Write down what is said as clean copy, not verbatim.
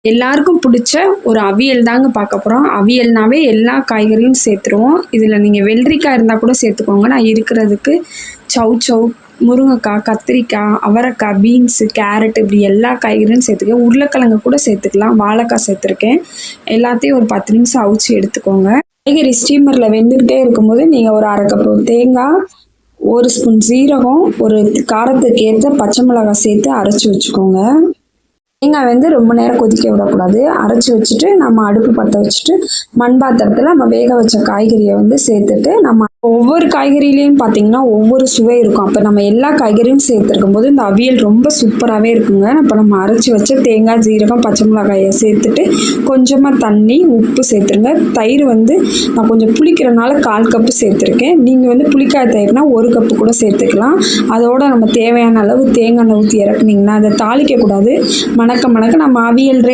எல்லாருக்கும் பிடிச்ச ஒரு அவியல் தாங்க பார்க்க போகிறோம். அவியல்னாவே எல்லா காய்கறியும் சேர்த்துருவோம். இதில் நீங்கள் வெள்ளரிக்காய் இருந்தால் கூட சேர்த்துக்கோங்க. நான் இருக்கிறதுக்கு சௌ முருங்கைக்காய், கத்திரிக்காய், அவரைக்காய், பீன்ஸு, கேரட் இப்படி எல்லா காய்கறியும் சேர்த்துக்கேன். உருளைக்கிழங்கு கூட சேர்த்துக்கலாம். வாழைக்காய் சேர்த்துருக்கேன். எல்லாத்தையும் ஒரு 10 நிமிஷம் அவிச்சு எடுத்துக்கோங்க. காய்கறி ஸ்டீமரில் வெந்துக்கிட்டே இருக்கும்போது நீங்கள் ஒரு 1/2 கப்பு தேங்காய், 1 ஸ்பூன் சீரகம், ஒரு காரத்துக்கு ஏற்ற பச்சை மிளகாய் சேர்த்து அரைச்சி வச்சுக்கோங்க. தேங்காய் வந்து ரொம்ப நேரம் கொதிக்க விடக்கூடாது. அரைச்சி வச்சுட்டு நம்ம அடுப்பு பற்ற வச்சுட்டு மண் பாத்திரத்தில் நம்ம வேக வச்ச காய்கறியை வந்து சேர்த்துட்டு நம்ம ஒவ்வொரு காய்கறிலையும் பார்த்தீங்கன்னா ஒவ்வொரு சுவை இருக்கும். அப்போ நம்ம எல்லா காய்கறியும் சேர்த்துருக்கும் போது இந்த அவியல் ரொம்ப சூப்பராகவே இருக்குங்க. இப்போ நம்ம அரைச்சி வச்ச தேங்காய், ஜீரகம், பச்சை மிளகாயை சேர்த்துட்டு கொஞ்சமாக தண்ணி, உப்பு சேர்த்துருங்க. தயிர் வந்து நான் கொஞ்சம் புளிக்கிறனால 1/4 கப்பு சேர்த்துருக்கேன். நீங்கள் வந்து புளிக்காய் தயிர்னா 1 கப்பு கூட சேர்த்துக்கலாம். அதோட நம்ம தேவையான அளவு தேங்காய் எண்ணெய் ஊற்றி இறக்குனீங்கன்னா அதை தாளிக்கக்கூடாது. மணக்க நம்ம அவியல்